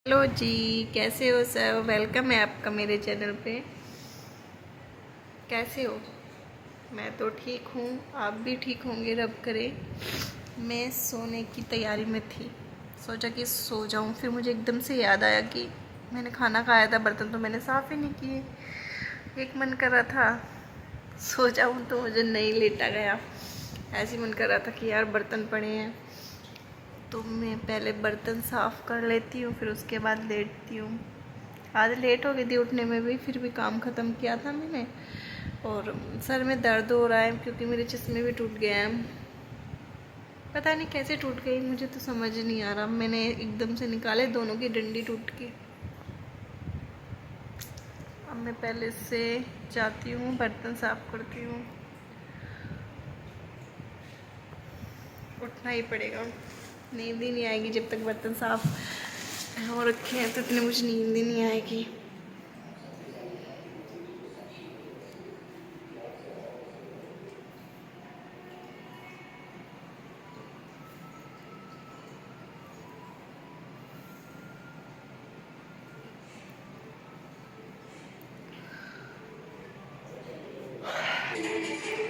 Hello जी, कैसे हो sir? Welcome है आपका मेरे चैनल पे। कैसे हो? मैं तो ठीक हूँ, आप भी ठीक होंगे रब करे। मैं सोने की तैयारी में थी, सोचा कि सो जाऊँ, फिर मुझे एकदम से याद आया कि मैंने खाना खाया था, बर्तन तो मैंने साफ़ ही नहीं किए। एक मन कर रहा था सो जाऊँ तो मुझे नहीं लेटा गया। ऐसे मन कर रहा था कि यार बर्तन पड़े हैं तो मैं पहले बर्तन साफ़ कर लेती हूँ, फिर उसके बाद लेटती हूँ। आज लेट हो गई थी उठने में भी, फिर भी काम ख़त्म किया था मैंने। और सर में दर्द हो रहा है क्योंकि मेरे चश्मे भी टूट गए हैं। पता नहीं कैसे टूट गई, मुझे तो समझ नहीं आ रहा। मैंने एकदम से निकाले, दोनों की डंडी टूट गई। अब मैं पहले से जाती हूँ, बर्तन साफ़ करती हूँ। उठना ही पड़ेगा, नींद ही नहीं आएगी जब तक बर्तन साफ़ हो रखे हैं, तो इतनी मुझे नींद ही नहीं आएगी।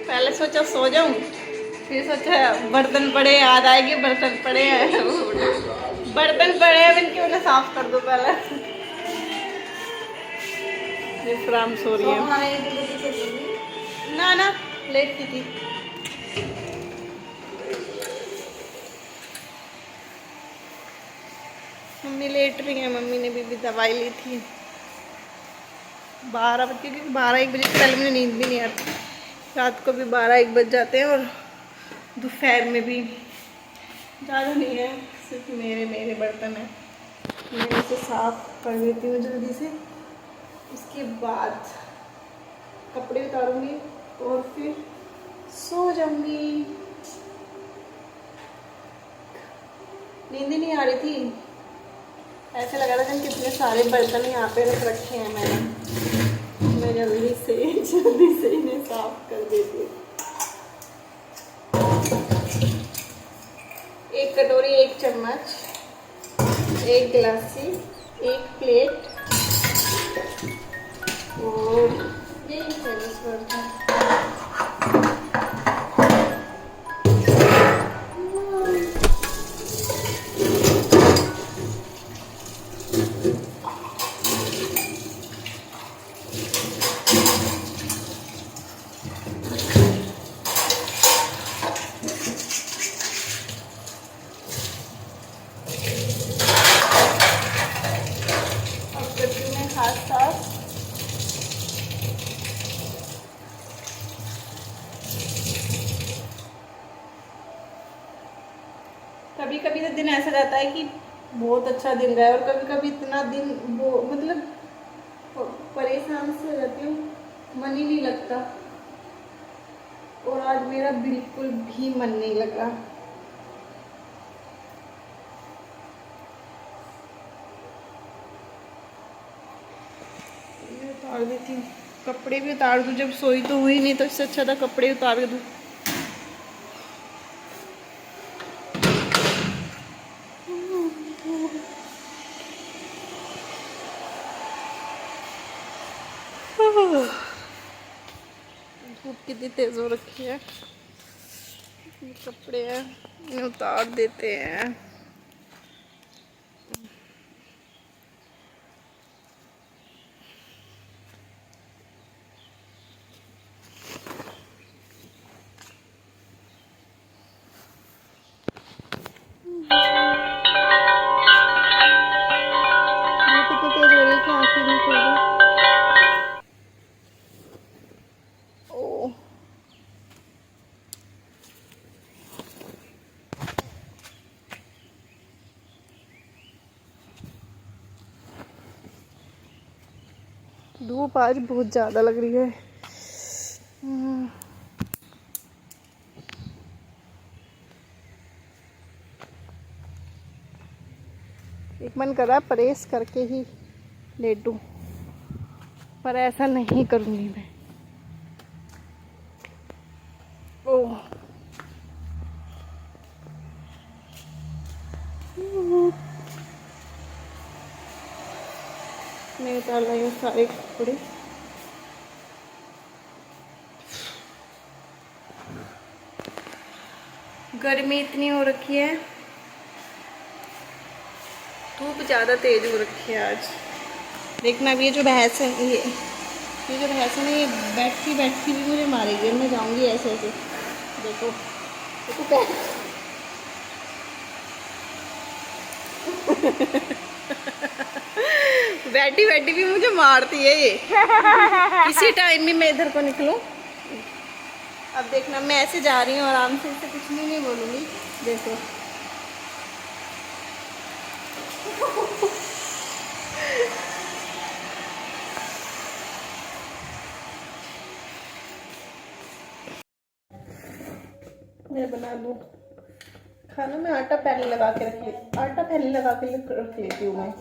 पहले सोचा सो जाऊं, फिर सोचा बर्तन पड़े, याद आएगी बर्तन पड़े हैं। बर्तन पड़े हैं, इनके उन्हें साफ कर दो पहले। ये फ्राम सो रही है ना ना, लेट की थी। मम्मी लेट रही है, मम्मी ने भी दवाई ली थी 12 बजे, क्योंकि 12-1 बजे से पहले मुझे नींद भी नहीं आती। रात को भी 12-1 बज जाते हैं, और दोपहर में भी। ज़्यादा नहीं है, सिर्फ मेरे मेरे बर्तन हैं, मैं इसे साफ कर देती हूँ जल्दी से। उसके बाद कपड़े उतारूंगी और फिर सो जाऊंगी। नींद ही नहीं आ रही थी, ऐसे लगा था कि कितने सारे बर्तन यहाँ पे रख रखे हैं मैं जल्दी से इन्हें साफ कर देती हूँ। एक कटोरी, एक चम्मच, एक गिलासी, एक प्लेट और यही सर्विस बर्तन। अब करती हूँ मैं हाथ साफ। कभी कभी तो दिन ऐसा जाता है कि बहुत अच्छा दिन रहा है, और कभी कभी इतना दिन वो मतलब परेशान से रहती हूँ, मन ही नहीं लगता। और आज मेरा बिल्कुल भी मन नहीं लगा। मैं उतार देती हूँ, कपड़े भी उतार दूँ, जब सोई तो हुई नहीं तो इससे अच्छा था कपड़े उतार दूँ। धूप कितनी तेज हो रखी है। ये कपड़े हैं, इन्हें उतार देते हैं। धूप इतनी तेज हो रही है कि आंखें नहीं खुल रही। ओ, धूप आज बहुत ज़्यादा लग रही है। एक मन कर रहा प्रेस करके ही लेटूं, पर ऐसा नहीं करूँगी मैं। ओह, मैं उतार रही हूँ सारे कपड़े। गर्मी इतनी हो रखी है, धूप ज़्यादा तेज हो रखी है आज। देखना अब ये जो भैंस है, ये जो भैंस है ना, ये बैठती बैठती भी मुझे मारेगी। मैं जाऊंगी ऐसे ऐसे। देखो देखो बैठी बैठी भी मुझे मारती है ये। किसी टाइम भी मैं इधर को निकलूं। अब देखना, मैं ऐसे जा रही हूँ आराम से, इससे कुछ भी नहीं बोलूँगी। देखो मैं बना लूँ खाना। मैं आटा पहले लगा के रख लेती हूँ मैं।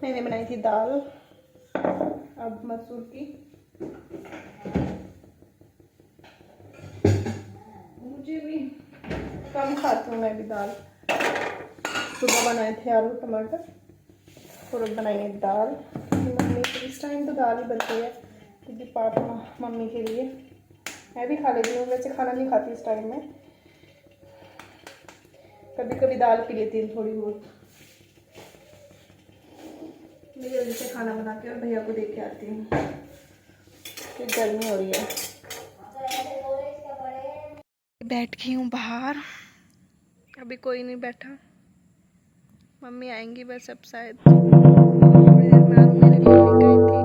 मैंने बनाई थी दाल, अब मसूर की। मुझे भी कम खाती हूँ मैं भी दाल। सुबह बनाए थे आलू टमाटर और अब बनाई है दाल। मम्मी के इस टाइम तो दाल ही बनती है, क्योंकि पापा मम्मी के लिए। मैं भी खा लेती हूँ, वैसे खाना नहीं खाती इस टाइम में। कभी कभी दाल पी लेती हूँ थोड़ी बहुत। मैं जल्दी से खाना बना के और भैया को दे के आती हूँ, कि गर्मी हो रही है। बैठ गई हूँ बाहर, अभी कोई नहीं बैठा। मम्मी आएंगी बस अब शायद थोड़ी देर में। आलू मेरे लिए लेके आई थी,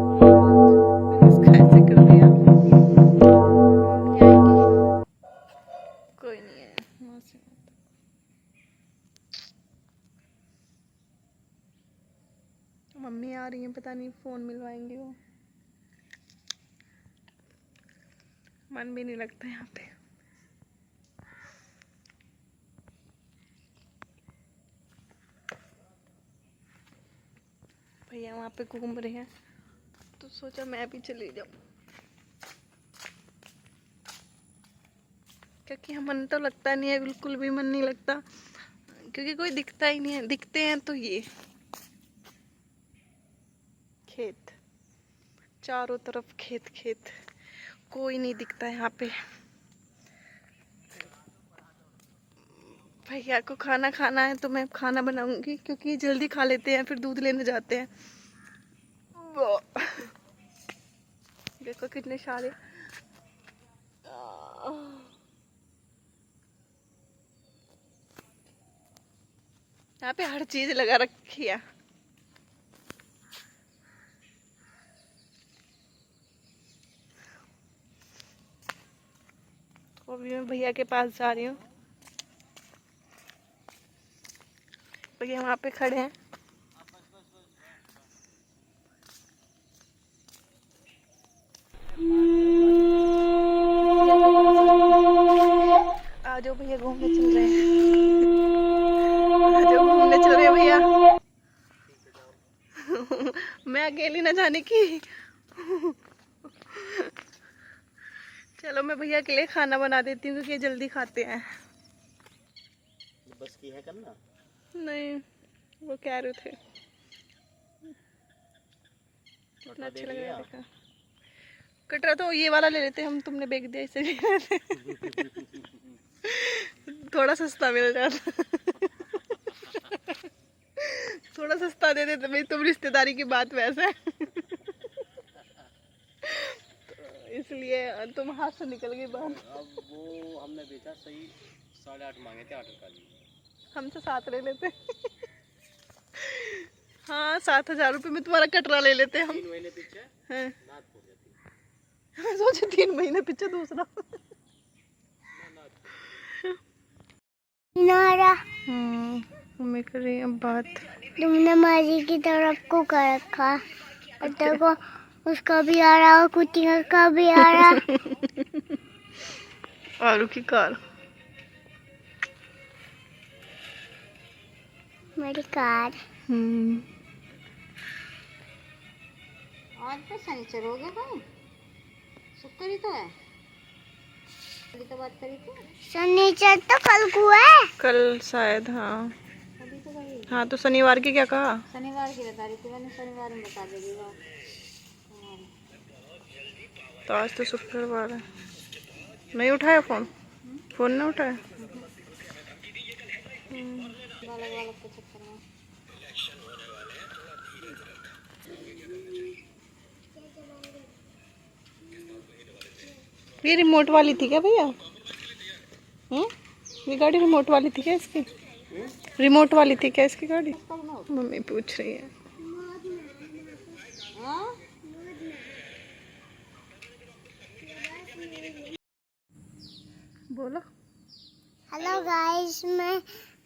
मैंने इसका ऐसे कर दिया। मम्मी आएंगी, कोई नहीं है वहाँ से। मम्मी आ रही है, पता नहीं फ़ोन मिलवाएंगी वो। मन भी नहीं लगता यहाँ पे। भैया वहाँ पे घूम रहे हैं, तो सोचा मैं भी चली जाऊँ, क्योंकि हम मन तो लगता नहीं है, बिल्कुल भी मन नहीं लगता, क्योंकि कोई दिखता ही नहीं है। दिखते हैं तो ये खेत, चारों तरफ खेत खेत, कोई नहीं दिखता यहाँ पे। भैया को खाना खाना है तो मैं खाना बनाऊंगी, क्योंकि जल्दी खा लेते हैं, फिर दूध लेने जाते हैं। देखो कितने सारे। यहाँ पे हर चीज लगा रखी है। तो अभी मैं भैया के पास जा रही हूँ। भैया वहाँ पे खड़े हैं। आ जाओ भैया, घूमने चल रहे हैं। आ जाओ, घूमने चल रहे हैं भैया। मैं अकेली ना जाने की। चलो मैं भैया के लिए खाना बना देती हूँ, क्योंकि ये जल्दी खाते हैं। बस की है करना? नहीं, वो कह रहे थे। कितना अच्छा लग रहा है, देखा। कटरा तो ये वाला ले लेते हम, तुमने बेच दिया इसे। थोड़ा सस्ता मिल जाता। थोड़ा सस्ता दे देते भाई, तुम रिश्तेदारी की बात वैसे है। तो इसलिए तुम हाथ से निकल गई बात। अब वो हमने बेचा सही 8.5 मांगे थे, 8 का हमसे 7 ले लेते। हाँ, 7,000 रुपये में तुम्हारा कटरा ले लेते हम। 3 महीने पीछे हैं। नाद फूट जाती। मैं सोचे 3 महीने पीछे दूसरा। नारा। मम्मी कर रही है बात। तुमने माजी की तरफ को कर रखा और तेरे को उसका भी आ रहा और कुत्ती का भी आ रहा। आरू की कार। मेरी कार। आज तो शनिचर हो गया भाई, शुक्र ही तो है। अभी तो बात करी थी, शनिचर तो कल को है। कल शायद, हाँ अभी तो भाई हाँ, तो शनिवार की क्या कहा? शनिवार की बता रही थी मैंने, शनिवार में बता देगी बात। तो आज तो शुक्रवार है। नहीं उठाया फोन? फोन नहीं उठाया? बालक बालक के चक्कर में। ये रिमोट वाली थी क्या भैया? ये गाड़ी रिमोट वाली थी क्या इसकी? रिमोट वाली थी क्या इसकी गाड़ी? मम्मी पूछ रही है। हाँ? बोलो। हेलो गाइस, मैं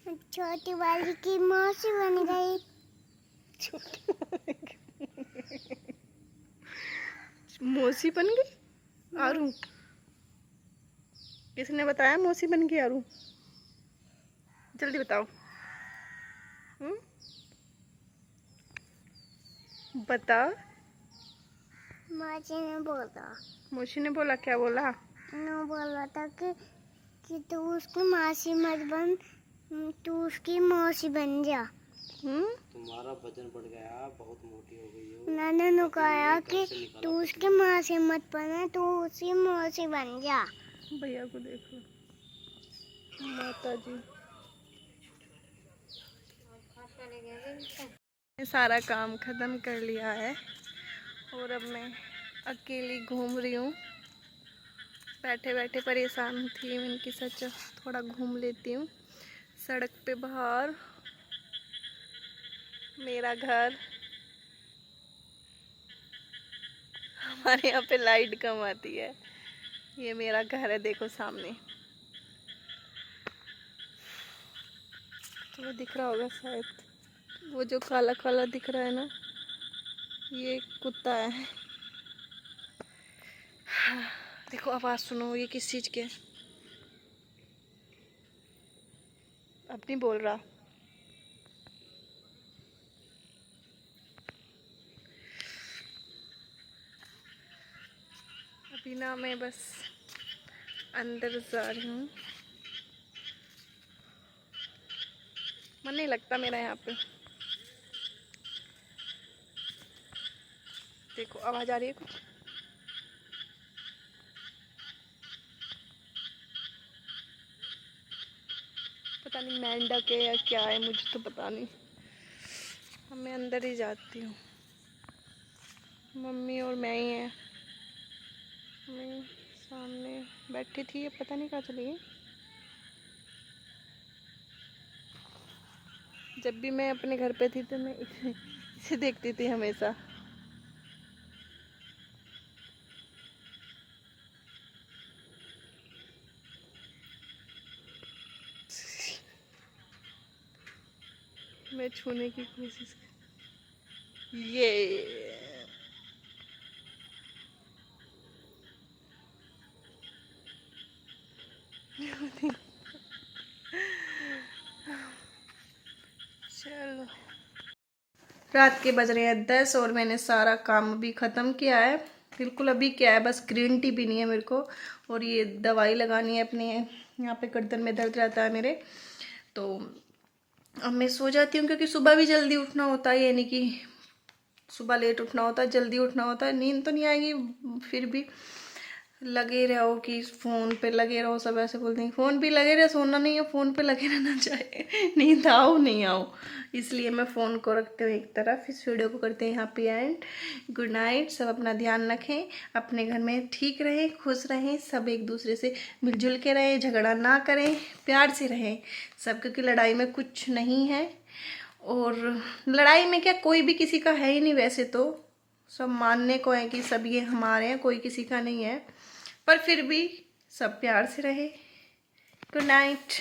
छोटी वाली की मौसी बन गई। मौसी बन गई आरू? किसने बताया मौसी बन गई आरू? जल्दी बताओ। बता। मौसी ने बोला। मौसी ने बोला? क्या बोला? न बोला था कि तू उसकी मासी मत बन, तू उसकी मौसी बन जा। तुम्हारा वजन बढ़ गया, बहुत मोटी हो गई हो। नाना ने कहा कि तू उसकी मासी मत बना, तू उसकी मौसी बन जा। भैया को देखो, माता जी। मैंने सारा काम खत्म कर लिया है और अब मैं अकेली घूम रही हूँ। बैठे बैठे परेशान थी, मैंने की सोचा थोड़ा घूम लेती हूँ सड़क पे बाहर। मेरा घर, हमारे यहाँ पे लाइट कम आती है। ये मेरा घर है, देखो सामने। तुम्हें दिख रहा होगा शायद, वो जो काला काला दिख रहा है ना, ये कुत्ता है। देखो आवाज सुनो, ये किस चीज के? अब नहीं बोल रहा। अभी ना मैं बस अंदर जा रही हूँ, मन नहीं लगता मेरा यहाँ पे। देखो आवाज आ रही है कुछ? पता नहीं मेंढक है या क्या है, मुझे तो पता नहीं। अब मैं अंदर ही जाती हूँ। मम्मी और मैं ही हैं। मैं सामने बैठी थी, अब पता नहीं कहाँ चली गई। जब भी मैं अपने घर पे थी तो मैं इसे देखती थी हमेशा। मैं छूने की कोशिश ये चलो। रात के बज रहे हैं 10 और मैंने सारा काम भी ख़त्म किया है। बिल्कुल अभी क्या है, बस ग्रीन टी पीनी है मेरे को और ये दवाई लगानी है अपने यहाँ पे, गर्दन में दर्द रहता है मेरे। तो अब मैं सो जाती हूँ क्योंकि सुबह भी जल्दी उठना होता है, यानी कि सुबह लेट उठना होता है, जल्दी उठना होता है। नींद तो नहीं आएगी, फिर भी लगे रहो कि फ़ोन पे लगे रहो। सब ऐसे बोलते हैं फ़ोन पे लगे रहे, सोना नहीं है, फ़ोन पे लगे रहना चाहिए। नींद आओ नहीं आओ, इसलिए मैं फ़ोन को रखते हुए एक तरफ, इस वीडियो को करते हैं यहाँ पे एंड। Good night. सब अपना ध्यान रखें, अपने घर में ठीक रहें, खुश रहें, सब एक दूसरे से मिलजुल के रहें, झगड़ा ना करें, प्यार से रहें सब, क्योंकि लड़ाई में कुछ नहीं है। और लड़ाई में क्या, कोई भी किसी का है ही नहीं वैसे तो। सब मानने को है कि सब ये हमारे हैं, कोई किसी का नहीं है, पर फिर भी सब प्यार से रहे। Good night.